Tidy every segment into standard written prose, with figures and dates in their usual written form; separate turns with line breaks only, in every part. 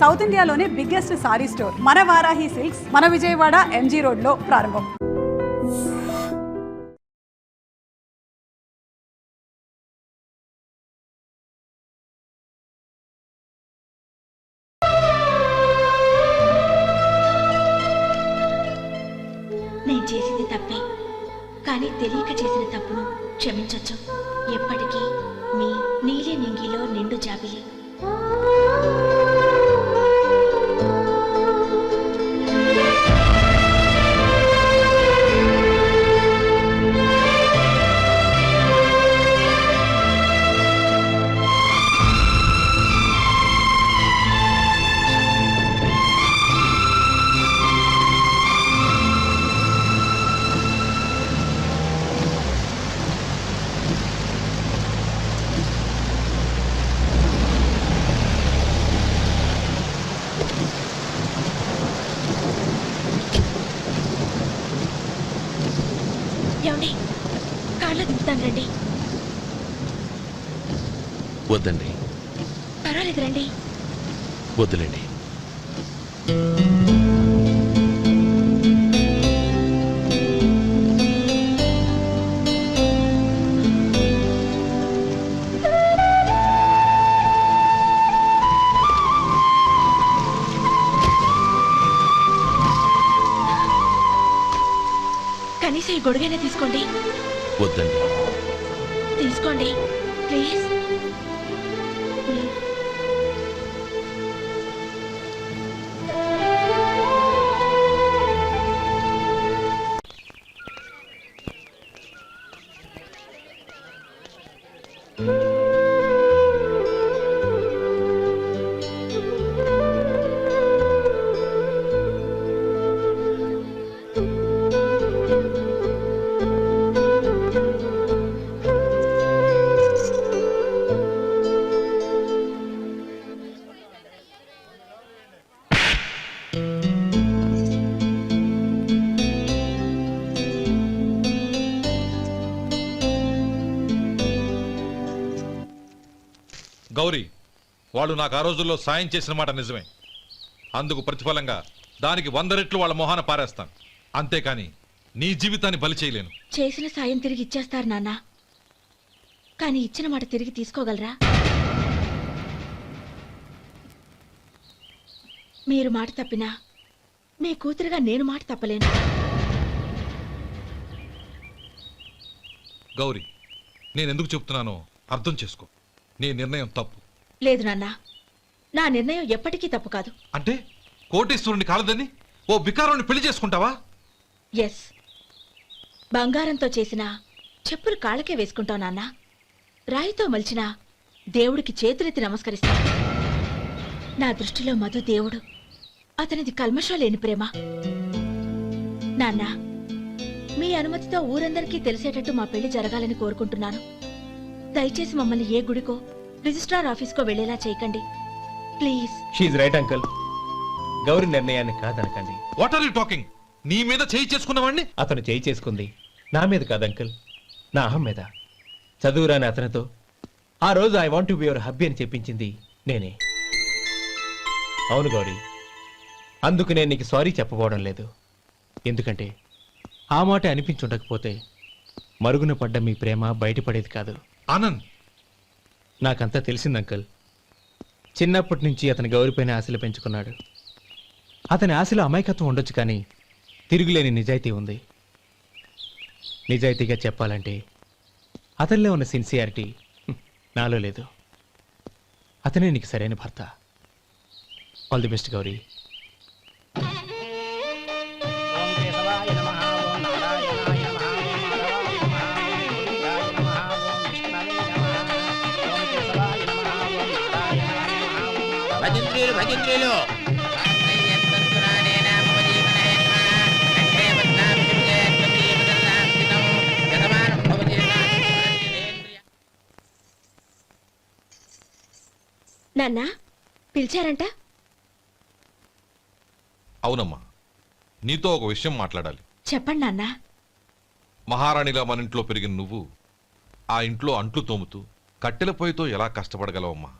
South ఇండియాలోనే biggest sorry store మన Varahi silks మన విజయవాడ ఎంజీ రోడ్ లో ప్రారంభం.
నేను చేసింది తప్పే, కానీ తెలియక చేసిన తప్పును క్షమించొచ్చు. ఎప్పటికీ మీ నీలి నింగిలో నిండు జాబిలి. ఏమండి, కార్లో దింపుతాను రండి.
వద్దండి.
పర్వాలేదు రండి.
వద్దులేండి.
కనీసం ఈ గొడుగైనా తీసుకోండి.
వద్దండి.
తీసుకోండి ప్లీజ్.
గౌరీ, వాళ్ళు నాకు ఆ రోజుల్లో సాయం చేసిన మాట నిజమే. అందుకు ప్రతిఫలంగా దానికి 100 రెట్లు వాళ్ళ మొహాన పారేస్తాను. అంతేకాని నీ జీవితాన్ని బలి చేయలేను.
చేసిన సాయం తిరిగి ఇచ్చేస్తారు నాన్న, కానీ ఇచ్చిన మాట తిరిగి తీసుకోగలరా? మీరు మాట తప్పినా మీ కూతురుగా నేను మాట తప్పలేను.
గౌరీ, నేనెందుకు చెప్తున్నానో అర్థం చేసుకో. నీ నిర్ణయం తప్పు.
లేదు నాన్న, నా నిర్ణయం ఎప్పటికీ తప్పు కాదు.
అంటే కోటేశ్వరుని కాలదని ఓ బికారుని పెళ్లి చేసుకుంటావా?
ఎస్, బంగారంతో చేసిన చెప్పులు కాళ్ళకే వేసుకుంటావు నాన్న. రాయితో మలిచిన దేవుడికి చేతులెత్తి నమస్కరిస్తా. నా దృష్టిలో మధు దేవుడు, అతనిది కల్మషం లేని ప్రేమ. నాన్న, మీ అనుమతితో ఊరందరికీ తెలిసేటట్టు మా పెళ్లి జరగాలని కోరుకుంటున్నాను. దయచేసి మమ్మల్ని ఏ గుడికో రిజిస్ట్రార్ ఆఫీస్కో వెళ్లేలా చేయకండి ప్లీజ్.
షీఈ్ రైట్ అంకుల్. గౌరీ నిర్ణయాన్ని కాదనకండి.
What are you talking? నీ మీద చేయి చేసుకున్నవాడిని
అతను చేయి చేసుకుంది నా మీద కాదు అంకుల్, నా అహం మీద. చదువురాని అతనితో ఆ రోజు I want to be your hubby అని చెప్పించింది నేనే. అవును గౌరీ, అందుకు నేను నీకు సారీ చెప్పబోవడం లేదు. ఎందుకంటే ఆ మాట అనిపించుండకపోతే మరుగున పడ్డ మీ ప్రేమ బయటపడేది కాదు.
ఆనంద్,
నాకంతా తెలిసింది అంకుల్. చిన్నప్పటి నుంచి అతని గౌరీపైన ఆశలు పెంచుకున్నాడు. అతని ఆశలో అమాయకత్వం ఉండొచ్చు, కానీ తిరుగులేని నిజాయితీ ఉంది. నిజాయితీగా చెప్పాలంటే అతనిలో ఉన్న సిన్సియారిటీ నాలో లేదు. అతనే నీకు సరైన భర్త. All the best Gauri.
భజంత్రీలు
నాన్న, పిలిచారంట?
అవునమ్మా, నీతో ఒక విషయం మాట్లాడాలి.
చెప్పండి నాన్న.
మహారాణిలా మన ఇంట్లో పెరిగిన నువ్వు ఆ ఇంట్లో అంట్లు తోముతూ కట్టెల పొయ్యితో ఎలా కష్టపడగలవమ్మా?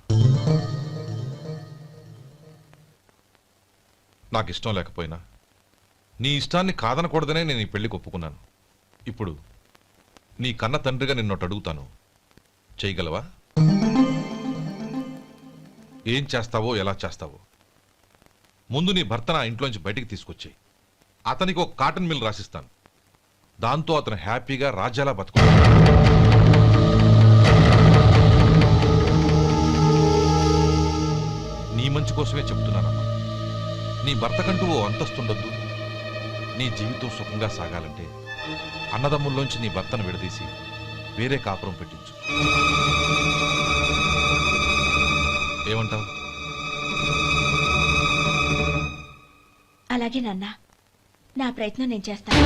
నాకు ఇష్టం లేకపోయినా నీ ఇష్టాన్ని కాదనకూడదనే నేను ఈ పెళ్లికి ఒప్పుకున్నాను. ఇప్పుడు నీ కన్న తండ్రిగా నిన్నొట్టు అడుగుతాను, చేయగలవా? ఏం చేస్తావో, ఎలా చేస్తావో ముందు నీ భర్త నా ఇంట్లోంచి బయటికి తీసుకొచ్చి అతనికి ఒక కాటన్ మిల్ రాసిస్తాను. దాంతో అతను హ్యాపీగా రాజ్యాలా బతుకుతాడు. నీ మంచి కోసమే చెప్తున్నానమ్మా. నీ భర్తకంటూ ఓ అంతస్తుండొద్దు. నీ జీవితం సుఖంగా సాగాలంటే అన్నదమ్ముల్లోంచి నీ భర్తను విడదీసి వేరే కాపురం పెట్టించు. ఏమంటావు?
అలాగే నాన్న, నా ప్రయత్నం నేను చేస్తాను.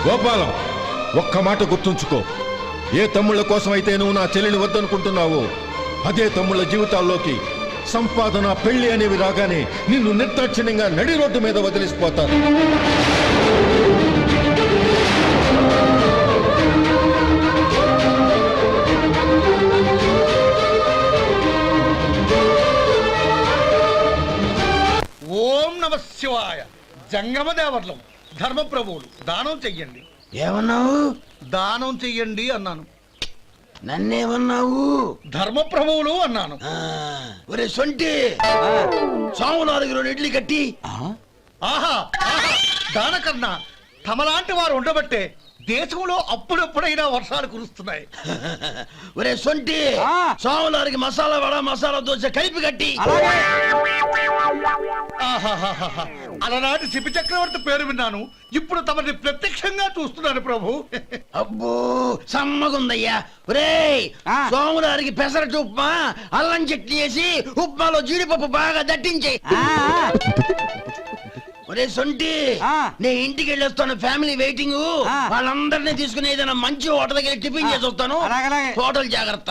గోపాలం, ఒక్క మాట గుర్తుంచుకో. ఏ తమ్ముళ్ళ కోసమైతే నువ్వు నా చెల్లిని వద్దనుకుంటున్నావో అదే తమ్ముళ్ళ జీవితాల్లోకి సంపాదన, పెళ్లి అనేవి రాగానే నిన్ను నిర్దాక్షిణ్యంగా నడి రోడ్డు మీద వదిలిసిపోతారు.
ఓం నమ శివాయ. జంగమ దేవర్లం, ధర్మప్రభువులు, దానం చెయ్యండి.
ఏమన్నావు?
దానం చెయ్యండి అన్నాను.
నన్నేమన్నావు?
ధర్మప్రభువులు అన్నాను.
ఒరే సొంటి, సోమవారికి 2 ఇడ్లీ కట్టి.
ఆహా ఆహా, దానకన్నా తమలాంటి వారు ఉండబట్టే దేశంలో అప్పుడప్పుడైనా వర్షాలు కురుస్తున్నాయి.
ఒరే సొంటి, సోమవారికి మసాలా వడ, మసాలా దోశ కలిపి కట్టి.
ఆహాహాహా, అలనాటి శిపి చక్రవర్తి పేరు విన్నాను, ఇప్పుడు తమని ప్రత్యక్షంగా చూస్తున్నాను ప్రభు.
అబ్బో సమ్మగుందయ్యా. ఒరే, సోమవారికి పెసరట్టు ఉప్మా, అల్లం చట్నీ వేసి ఉప్మాలో జీడిపప్పు బాగా దట్టించే. ఒరే సొంటి, నే ఇంటికి వెళ్ళొస్తాను, ఫ్యామిలీ వెయిటింగ్. వాళ్ళందరినీ తీసుకుని ఏదైనా మంచి హోటల్ దగ్గర టిఫిన్ చేసి వస్తాను. హోటల్ జాగ్రత్త.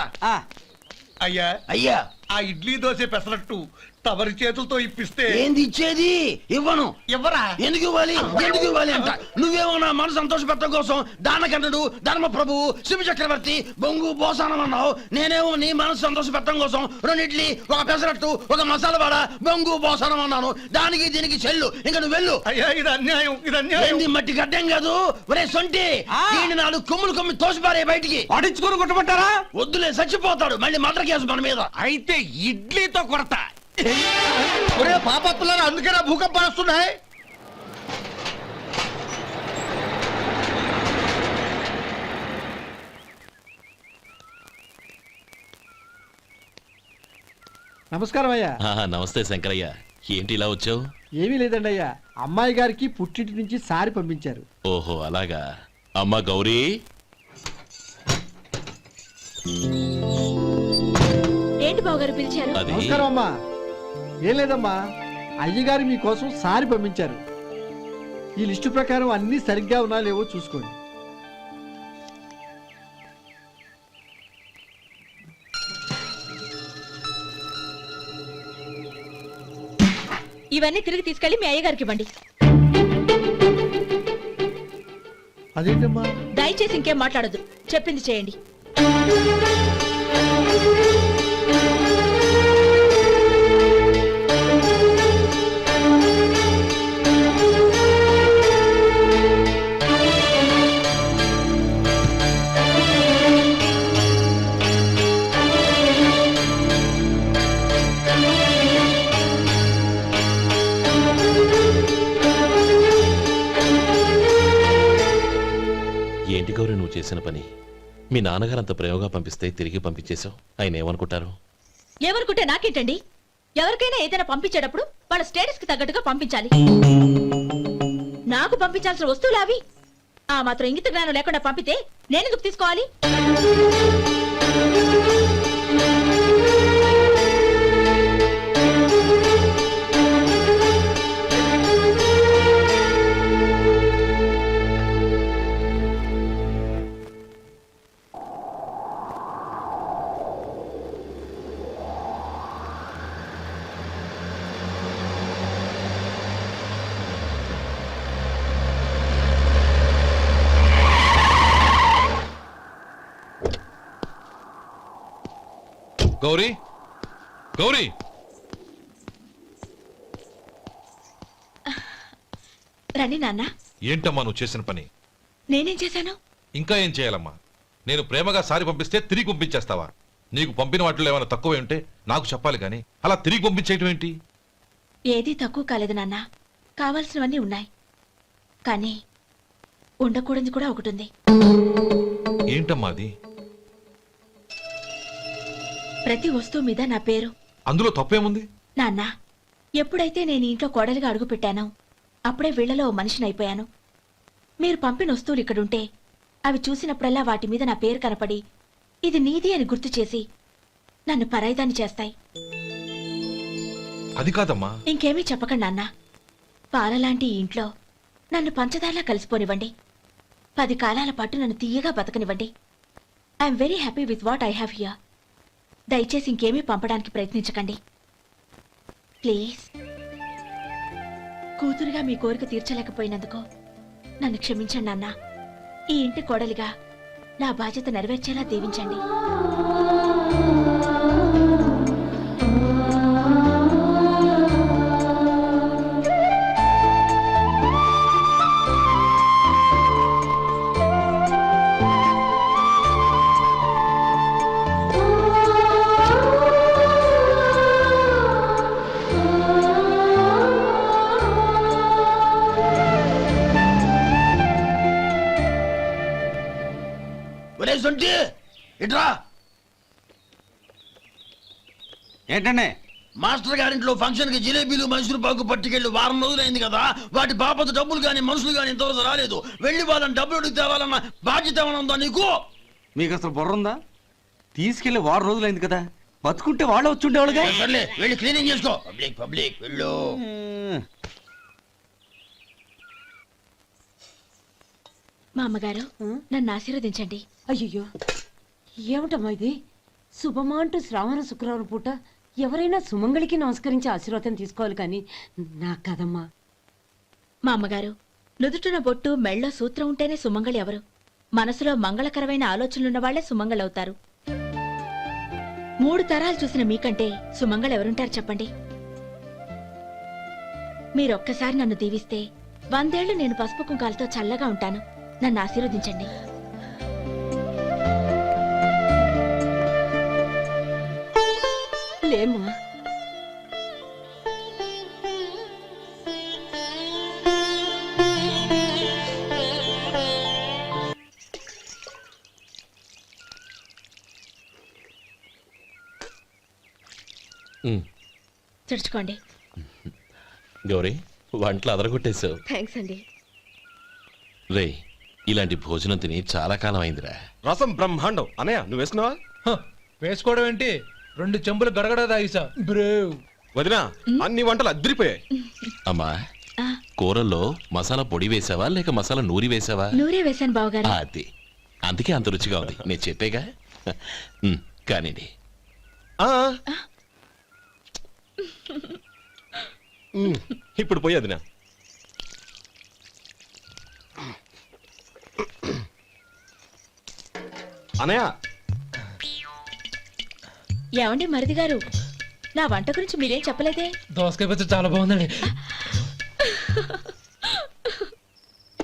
అయ్యా
అయ్యా,
ఆ ఇడ్లీ దోశ పెసరట్టు తమరి చేతులతో ఇప్పిస్తే.
ఏంది ఇచ్చేది? ఇవ్వను.
ఎవరా?
ఎందుకు ఇవ్వాలి? ఎందుకు ఇవ్వాలి అంట. నువ్వేమో నా మనసు సంతోషపెట్టడం కోసం దానకంటుడు, ధర్మ ప్రభువు, శివ చక్రవర్తి, బొంగు బోసానం అన్నావు. నేనేమో నీ మనసు సంతోషపెట్టడం కోసం 2 ఇడ్లీ, ఒక పెసరట్టు, ఒక మసాలా వాడ, బొంగు బోసానం అన్నాను. దానికి దీనికి చెల్లు. ఇంకా నువ్వు వెళ్ళు.
అయ్యా ఇది అన్యాయం, ఇది అన్యాయం.
ఏంది మట్టి గడ్డం కాదు. ఒరే సొంటి, దీన్ని 4 కొమ్ములు కొమ్మి తోసిపారే బయటికి.
పడించుకొని కొట్టమంటారా?
వద్దులే, చచ్చిపోతాడు. మళ్ళీ మర్డర్ కేసు మన మీద.
అయితే ఇడ్లీతో కొడతా. ఒరే పాపత్తులారా, అందుకేనా భూకంపాలు వస్తున్నాయి?
నమస్కారం అయ్యా.
నమస్తే శంకరయ్య, ఏంటి ఇలా వచ్చావు?
ఏమీ లేదండి అయ్యా, అమ్మాయి గారికి పుట్టింటి నుంచి సారి పంపించారు.
ఓహో అలాగా. అమ్మా గౌరీ.
ఏంటి బావగారు పిలిచారు?
అది
నమస్కారం అమ్మా. ఏం లేదమ్మా, అయ్యగారు మీకోసం సారి పంపించారు. ఈ లిస్టు ప్రకారం అన్ని సరిగ్గా ఉన్నా లేవో చూసుకోండి.
ఇవన్నీ తిరిగి తీసుకెళ్లి మీ అయ్యగారికి ఇవ్వండి.
అదేంటమ్మా?
దయచేసి ఇంకేం మాట్లాడొద్దు, చెప్పింది చేయండి.
ఏంటి గౌరీ నువ్వు చేసిన పని? మీ నాన్నగారు అంత ప్రేమగా పంపిస్తే తిరిగి పంపించేశావు. ఆయన ఏమనుకుంటారు?
ఎవరుకుంటే నాకేంటండి? ఎవరికైనా ఏదైనా పంపించేటప్పుడు వాళ్ళ స్టేటస్ కి తగ్గట్టుగా పంపించాలి. నాకు పంపించాల్సిన వస్తువులు అవి. ఆ మాత్రం ఇంగిత జ్ఞానం లేకుండా పంపితే నేనెందుకు తీసుకోవాలి?
గౌరీ గౌరీ
రండి నాన్న.
ఏంటమ్మా నువ్వు చేసిన పని?
నేనేం చేశాను?
ఇంకా ఏం చేయాలమ్మా? నేను ప్రేమగా సారి పంపిస్తే తిరిగి పంపించేస్తావా? నీకు పంపిన వాటిలో ఏమైనా తక్కువ ఉంటే నాకు చెప్పాలి కానీ అలా తిరిగి పంపించేయటం ఏంటి?
ఏదీ తక్కువ కాలేదు నాన్న. కావాల్సినవన్నీ ఉన్నాయి, కానీ ఉండకూడదు కూడా ఒకటి ఉంది.
ఏంటమ్మా అది?
ప్రతి వస్తువు మీద నా పేరు.
అందులో తప్పేముంది?
నాన్న, ఎప్పుడైతే నేను ఇంట్లో కోడలిగా అడుగు పెట్టానో అప్పుడే వీళ్లలో ఓ మనిషిని అయిపోయాను. మీరు పంపిన వస్తువులు ఇక్కడుంటే అవి చూసినప్పుడల్లా వాటి మీద నా పేరు కనపడి ఇది నీది అని గుర్తు చేసి నన్ను పరాయిదాన్ని చేస్తాయి.
అది కాదమ్మా.
ఇంకేమీ చెప్పకండి నాన్న. పాలలాంటి ఈ ఇంట్లో నన్ను పంచదారలా కలిసిపోనివ్వండి. 10 కాలాల పాటు నన్ను తీయగా బతకనివ్వండి. I'm very happy with what I have here. దయచేసి ఇంకేమీ పంపడానికి ప్రయత్నించకండి ప్లీజ్. కూతురుగా మీ కోరిక తీర్చలేకపోయినందుకు నన్ను క్షమించండి నాన్న. ఈ ఇంటి కోడలిగా నా బాధ్యత నెరవేర్చేలా దీవించండి.
ఒరే సొంటి ఇట్రా.
ఏంటండి?
మాస్టర్ గారింట్లో ఫంక్షన్ కి జిలేబీలు మైసూరు పాకు పట్టుకెళ్ళి వారం రోజులైంది కదా. వాటి బాపత డబ్బులు కానీ మనుషులు కానీ ఇంతవరకు రాలేదు. వెళ్ళి వాళ్ళని డబ్బులు అడిగి తేవాలన్న బాధ్యత ఏమైనా ఉందా నీకు?
మీకు అసలు బుర్ర ఉందా? తీసుకెళ్లి వారం రోజులైంది కదా, బతుకుంటే వాళ్ళు వచ్చి ఉండేవాళ్ళుగా.
సర్లే వెళ్ళి క్లీనింగ్ చేసుకో. పబ్లిక్ పబ్లిక్ వెళ్ళు.
మా అమ్మగారు నన్ను ఆశీర్వదించండి.
అయ్యో ఏమిటమ్మా ఇది? శుభమా అంటూ శ్రావణ శుక్రవారం పూట ఎవరైనా సుమంగళికి నమస్కరించి ఆశీర్వాదం తీసుకోవాలి కానీ నా కదమ్మా.
మా అమ్మగారు, నుదుటిన బొట్టు మెళ్ళో సూత్రం ఉంటేనే సుమంగళి ఎవరు? మనసులో మంగళకరమైన ఆలోచనలున్న వాళ్లే సుమంగళవుతారు. 3 తరాలు చూసిన మీకంటే సుమంగళ ఎవరుంటారు చెప్పండి? మీరొక్కసారి నన్ను దీవిస్తే 100 ఏళ్లు నేను పసుపు కుంకాలతో చల్లగా ఉంటాను. నన్ను ఆశీర్వదించండి.
లేమ్మా.
తుడుచుకోండి.
గౌరీ, వంటలు అదరగొట్టేశావు.
థ్యాంక్స్ అండి.
రే, ఇలాంటి భోజనం తిని చాలా కాలం అయిందిరా.
రసం బ్రహ్మాండం. అనయ్య నువ్వు వేసినావా?
వేసుకోవడం ఏంటి? 2 చెంబులు గడగడ తాగిసా బ్రేవ్.
వదినా అన్ని వంటలు అద్దరిపోయాయి.
అమ్మా, కూరల్లో మసాలా పొడి వేసావా లేక మసాలా నూరి వేసావా?
నూరే వేశాను బావగారు.
అది అందుకే అంత రుచిగా ఉంది. నేను చెప్పేగా. కానివ్వండి.
ఇప్పుడు పోయి వదినా. అనయ్య
ఏమండి మరిది గారు, నా వంట గురించి మీరేం చెప్పలేదే?
దోసకాయ పచ్చడి చాలా బాగుందండి.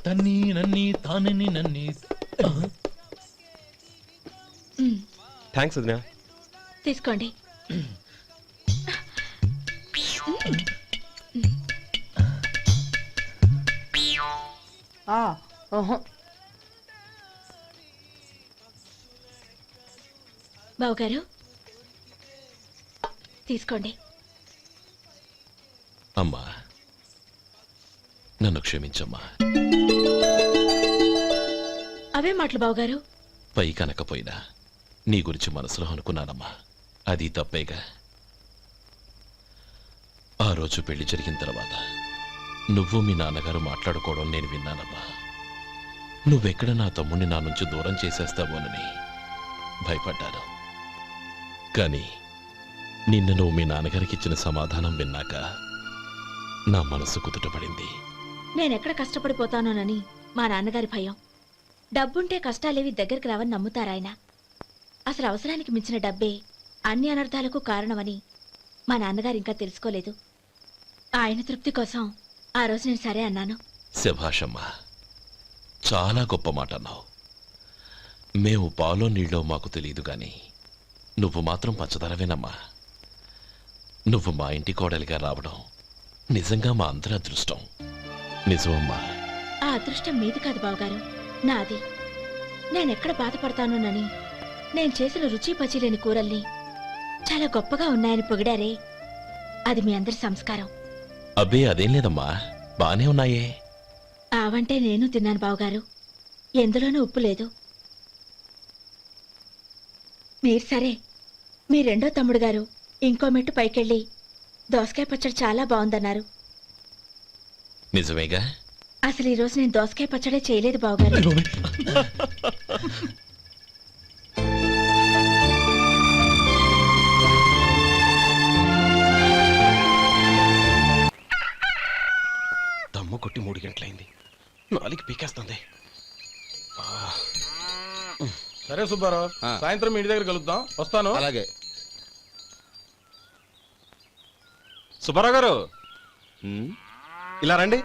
తన్ని నన్ని తానని నన్ని.
థ్యాంక్స్ వదినా.
తీసుకోండి. బావగారు తీసుకోండి.
అమ్మా, నన్ను క్షమించమ్మా.
అవే మాటలు బావగారు.
పై కనకపోయినా నీ గురించి మనసులో అనుకున్నానమ్మా. అది తప్పేగా. ఆ రోజు పెళ్లి జరిగిన తర్వాత నువ్వు మీ నాన్నగారు మాట్లాడుకోవడం నేను విన్నానమ్మా. నువ్వెక్కడ నా తమ్ముడిని నా నుంచి దూరం చేసేస్తావోనని భయపడ్డాను. కానీ నిన్న నువ్వు మీ నాన్నగారికి ఇచ్చిన సమాధానం విన్నాక నా మనసు కుదుటపడింది.
నేనెక్కడ కష్టపడిపోతానోనని మా నాన్నగారి భయం. డబ్బుంటే కష్టాలేవి దగ్గరికి రావని నమ్ముతారాయన. అసలు అవసరానికి మించిన డబ్బే అన్ని అనర్థాలకు కారణమని మా నాన్నగారు ఇంకా తెలుసుకోలేదు. ఆయన తృప్తి కోసం ఆ రోజు నేను సరే అన్నాను.
శభాషమ్మా, చాలా గొప్ప మాట అన్నావు. మేము పాలో నీళ్ళో మాకు తెలియదు గాని నువ్వు మాత్రం పంచదారవేనమ్మా. నువ్వు మా ఇంటి కోడలిగా రావడం నిజంగా మా అందరి అదృష్టం. నిజమమ్మా.
ఆ అదృష్టం మీది కాదు బావగారు, నాది. నేనెక్కడ బాధపడతానోనని నేను చేసిన రుచి పచిలేని కూరల్ని చాలా గొప్పగా ఉన్నాయని పొగిడారే, అది మీ అందరి సంస్కారం.
అబ్బే అదేం లేదమ్మా, బానే ఉన్నాయే.
ఆవంటే నేను తిన్నాను బావగారు, ఎందులోనూ ఉప్పు లేదు. మీరు సరే, మీ రెండో తమ్ముడు గారు ఇంకో మెట్టు పైకెళ్ళి దోసకాయ పచ్చడి చాలా బాగుందన్నారు.
నిజమేగా?
అసలు ఈరోజు నేను దోసకాయ పచ్చడే చేయలేదు బావగారు.
దమ్ము కొట్టి 3 గంటలైంది, 4 పీకేస్తుంది.
సరే సుబ్బారావు, సాయంత్రం ఇంటి దగ్గర కలుద్దాం. వస్తాను.
అలాగే.
సుబ్బారావు గారు, ఇలా రండి.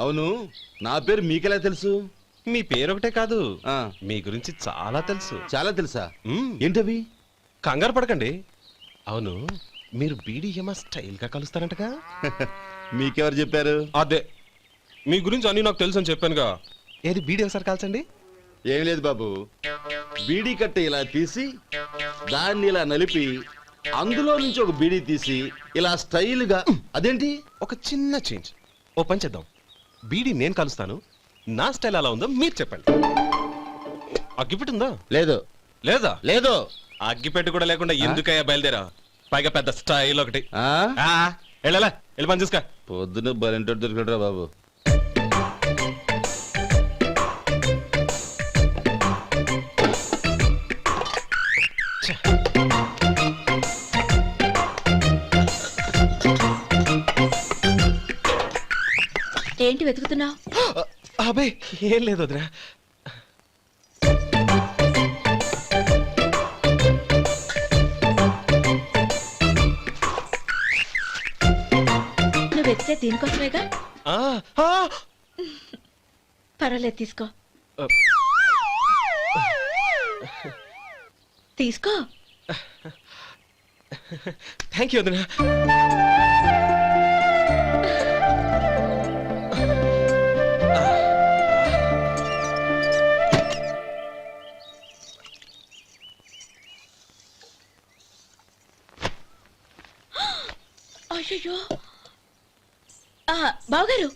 అవును, నా పేరు మీకెలా తెలుసు?
మీ పేరు ఒకటే కాదు, మీ గురించి చాలా తెలుసు.
చాలా తెలుసా? ఏంటవి?
కంగారు పడకండి. అవును, మీరు బీడీఎం స్టైల్ గా కలుస్తారంటగా?
మీకెవరు చెప్పారు?
అదే, మీ గురించి అన్ని నాకు తెలుసు అని చెప్పానుగా. ఏది బీడీ ఒకసారి కాల్చండి.
ఏం లేదు బాబు, బీడీ కట్ట ఇలా తీసి దాన్ని ఇలా నలిపి అందులో నుంచి ఒక బీడీ తీసి ఇలా స్టైల్గా. అదేంటి?
ఒక చిన్న చేంజ్. ఓ పని చేద్దాం, బీడీ నేను కలుస్తాను, నా స్టైల్ అలా ఉందో మీరు చెప్పండి. అగ్గిపెట్టి ఉందా?
లేదు.
లేదా?
లేదు.
అగ్గిపెట్టి కూడా లేకుండా ఎందుకయ్యా బయలుదేరా? పైగా పెద్ద స్టైల్ ఒకటి. వెళ్ళాలా, వెళ్ళి పని చూసుకో.
పొద్దున బలింటోడు దొరికడరా బాబు.
ఏంటి వెతుకుతున్నావు?
అబే ఏం లేదు వదినా.
నువ్వు వెతికే దీనికోసమేగా. పర్వాలేదు, తీసుకో. తీసుకో.
థ్యాంక్ యూ వదినా.
అయ్యో, బావగారు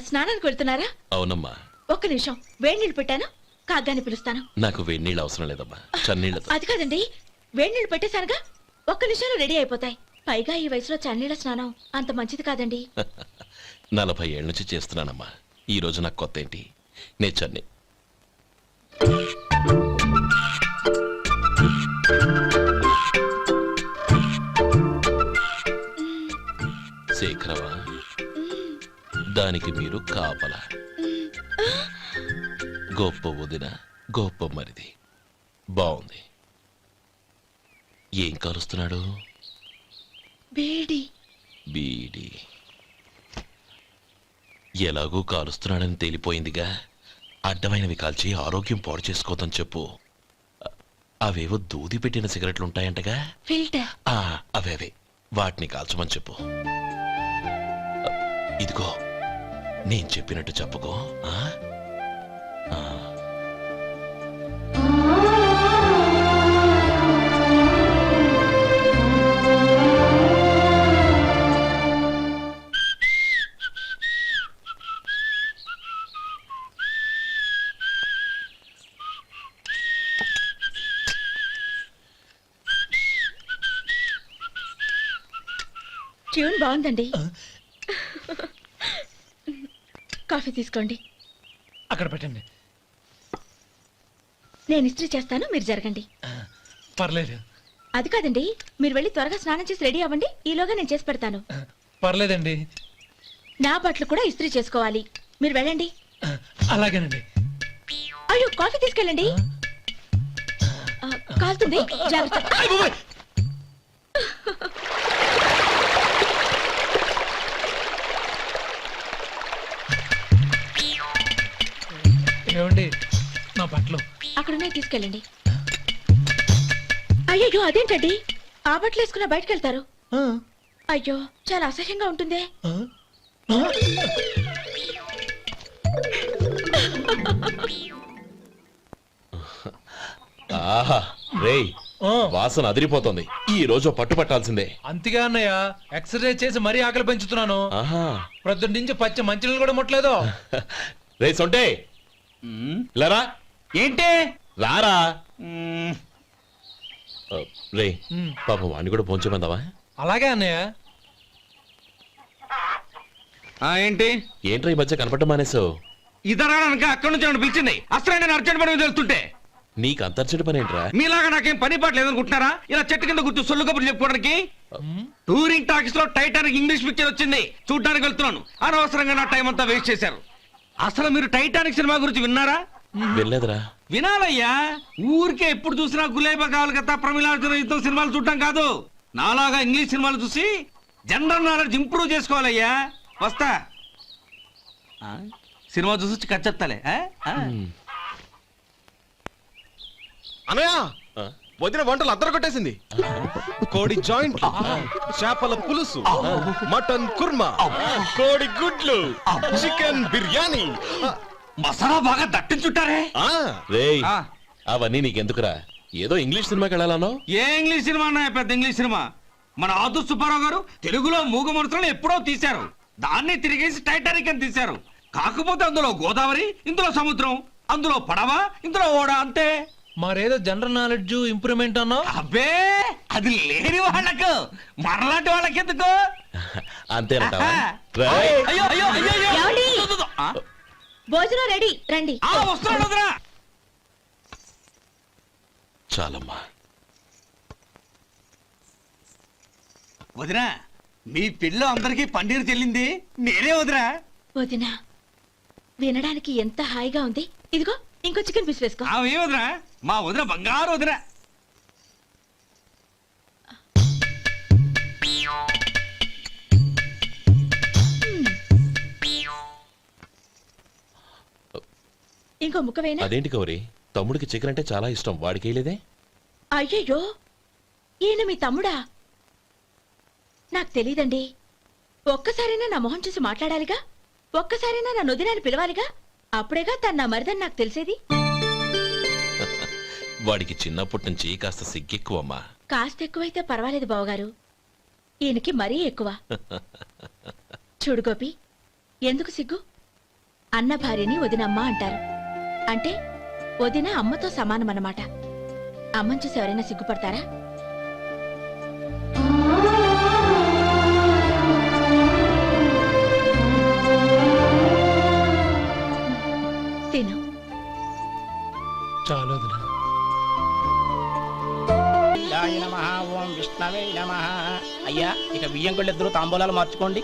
స్నానానికి వెళ్తున్నారా?
అవునమ్మా.
ఒక్క నిమిషం, వేడి నీళ్ళు పెట్టాను, కాగ్గాని పిలుస్తాను.
నాకు వేడి నీళ్ళు అవసరం లేదమ్మా, చన్నీళ్ళతో.
అది కాదండి, వేడి నీళ్ళు పెట్టేశానుగా, ఒక్క నిమిషంలో రెడీ అయిపోతాయి. పైగా ఈ వయసులో చన్నీళ్ళ స్నానం అంత మంచిది కాదండి.
40 ఏళ్ళ నుంచి చేస్తున్నానమ్మా, ఈ రోజు నాకు కొత్త ఏంటి? నే చన్నీ. శేఖరవా, దానికి మీరు కాపలా. గొప్ప వదిన, గొప్ప మరిది. బాగుంది. ఏం కలుస్తున్నాడు?
బీడి.
బీడి ఎలాగూ కాలుస్తున్నాడని తేలిపోయిందిగా. అడ్డమైనవి కాల్చి ఆరోగ్యం పాడు చేసుకోదని చెప్పు. అవేవో దూది పెట్టిన సిగరెట్లుంటాయంటగా,
ఫిల్టర్.
అవే వాటిని కాల్చమని చెప్పు. ఇదిగో, నేను చెప్పినట్టు చెప్పుకో.
ట్యూన్ బాగుందండి. కాఫీ తీసుకోండి.
అక్కడ పెట్టండి.
నేను ఇస్త్రీ చేస్తాను, మీరు జరగండి.
పర్లేదు.
అది కాదండి, మీరు వెళ్ళి త్వరగా స్నానం చేసి రెడీ అవ్వండి, ఈలోగా నేను చేసి పెడతాను.
పర్లేదండి.
నా బట్టలు కూడా ఇస్త్రీ చేసుకోవాలి, మీరు వెళ్ళండి.
అలాగేనండి.
అయ్యో, కాఫీ తీసుకెళ్ళండి. కాలుతుంది జాగ్రత్త.
ఏమండి నా బట్టలు
అక్కడున్నాయి తీసుకెళ్ళండి. అయ్యో అదేంటండి ఆ బట్టలు వేసుకున్న బయటకు వెళ్తారు? అయ్యో చాలా అసహ్యంగా ఉంటుందే.
ఆహా రేయ్ వాసన అదిరిపోతుంది. ఈ రోజు పట్టు పట్టాల్సిందే.
అంతగా అన్నయ్య ఎక్సర్సైజ్ చేసి మరీ ఆకలి పెంచుతున్నాను.
ఆహా
ప్రొద్దున నుంచి పచ్చ మంచినీళ్ళు కూడా ముట్టలేదు.
రే సొంటే లరా
ఏంటి
రారా. రే పాపం వాడిని కూడా పోంచమందావా?
అలాగే అన్నయ్య.
ఏంటి
ఏంట్రా ఈ మధ్య కనపడటం మానేసావు?
ఇద్దరు అక్కడి నుంచి నన్ను పిలిచింది. అసలు నేను అర్జెంట్ పని మీద వెళ్తుంటే
నీకు అంతర్చడి పని ఏంట్రా?
మీలాగా నాకేం పని పాట లేదనుకుంటున్నారా? ఇలా చెట్టు కింద కూర్చో సొల్లు కబుర్లు చెప్పుకోవడానికి. టూరింగ్ టాకీస్ లో టైటానిక్ ఇంగ్లీష్ పిక్చర్ వచ్చింది, చూడ్డానికి వెళ్తున్నాను. అనవసరంగా నా టైం అంతా వేస్ట్ చేశారు. అసలు మీరు టైటానిక్ సినిమా గురించి విన్నారా?
వెళ్ళలేదురా.
వినాలయ్యా. ఊరికే ఎప్పుడు చూసినా గులేబా కావాలి కదా ప్రమిళార్జున యుద్ధం సినిమాలు చూడటం కాదు. నాలాగా ఇంగ్లీష్ సినిమాలు చూసి జనరల్ నాలెడ్జ్ ఇంప్రూవ్ చేసుకోవాలయ్యా. వస్తా. సినిమా చూసి కచ్చెత్తాలే.
అనయా
ఆ?
వదిన వంటలు అద్దరు కొట్టేసింది. కోడి జాయింట్, చేపల పులుసు, మటన్ కుర్మా, కోడి గుడ్లు, చికెన్ బిర్యానీ.
మసాలా బాగా దట్టించుంటారే.
రేయ్
ఆ.
అవన్నీ నీకెందుకురా? ఏదో ఇంగ్లీష్ సినిమాకి వెళ్ళాలనో.
ఏ ఇంగ్లీష్ సినిమా అన్నా పెద్ద ఇంగ్లీష్ సినిమా. మన ఆదు సుబ్బారావు గారు తెలుగులో మూగ మనుషులను ఎప్పుడో తీశారు. దాన్ని తిరిగేసి టైటానిక్ అని తీశారు. కాకపోతే అందులో గోదావరి, ఇందులో సముద్రం, అందులో పడవ, ఇందులో ఓడ, అంతే.
మరేదో జనరల్ నాలెడ్జ్ ఇంప్రూవ్మెంట్ అన్నావు.
అబ్బే అది లేని వాళ్ళకు మనలాంటి వాళ్ళకి ఎందుకు?
అంతేనంటావా?
ఆహా.
రేయ్.
అయ్యో అయ్యో అయ్యో అయ్యో.
ఏమండి?
దు, దు, దు. ఆ?
భోజనం రెడీ రండి.
వస్తున్నాడు వదరా.
చాలమ్మా.
వదినా మీ పిల్ల అందరికి పన్నీరు చెల్లింది నేనే వదినా.
వదినా వినడానికి ఎంత హాయిగా ఉంది. ఇదిగో ఇంకో చికెన్ పీస్ వేసుకో.
ఏ వదినా? మా వదిన బంగారు వదినా.
ఇంకో ముక్క వేయనా?
అదేంటి గౌరీ, తమ్ముడికి చికెన్ అంటే చాలా ఇష్టం, వాడికి వేయలేదే?
అయ్యయ్యో ఈయన మీ తమ్ముడా? నాకు తెలీదండి. ఒక్కసారైనా నా మొహం చూసి మాట్లాడాలిగా, ఒక్కసారైనా నా నొదినాన్ని పిలవాలిగా, అప్పుడేగా తను నా మరిదని నాకు తెలిసేది.
వాడికి చిన్నప్పటి నుంచి కాస్త సిగ్గెక్కువమ్మా.
కాస్త ఎక్కువైతే పర్వాలేదు బావగారు, ఈయనకి మరీ ఎక్కువ. చూడు గోపి, ఎందుకు సిగ్గు? అన్న భార్యని వదినమ్మ అంటారు. అంటే వదిన అమ్మతో సమానమన్నమాట. అమ్మని చూసి ఎవరైనా సిగ్గుపడతారా? తిను.
చాలు వదినా.
ఓం విష్ణవే నమః. అయ్యా ఇక బియ్యం కొళ్ళు ఇద్దరు తాంబూలాలు మార్చుకోండి.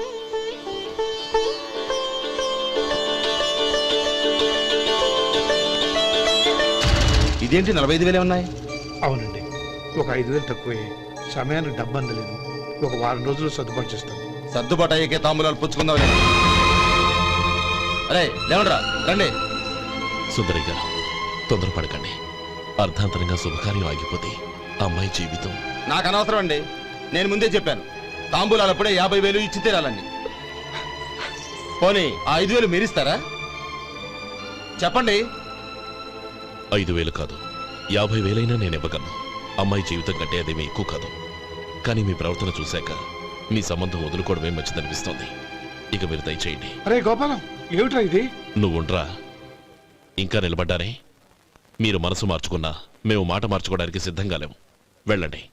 ఇదేంటి 45,000 ఉన్నాయి?
అవునండి, ఒక 5,000 తక్కువే. సమయానికి డబ్బు అందలేదు. ఒక వారం రోజులు సర్దుబాటు చేస్తాం.
సర్దుబాటు అయ్యే తాంబూలాలు పుచ్చుకుందాం. అరే లేవండ్రా రండి.
సుందరి గారు తొందరపడకండి. అర్ధాంతరంగా శుభకార్యం ఆగిపోతే అమ్మాయి జీవితం.
నాకు అనవసరం అండి, నేను ముందే చెప్పాను. తాంబూలాలు అప్పుడే 50,000 ఇచ్చి తీరాలండి. పోనీ ఆ 5,000 మీరిస్తారా? చెప్పండి.
5,000 కాదు, 50,000 నేను ఇవ్వగలను. అమ్మాయి జీవితం కంటే అదేమీ ఎక్కువ కాదు. కానీ మీ ప్రవర్తన చూశాక మీ సంబంధం వదులుకోవడమే మంచిదనిపిస్తోంది. ఇక మీరు దయచేయండి.
అరే గోపాలం, ఏమిట్రా ఇది?
నువ్వుండ్రా. ఇంకా నిలబడ్డారే? మీరు మనసు మార్చుకున్నా మేము మాట మార్చుకోవడానికి సిద్ధంగా లేము. వెళ్ళండి.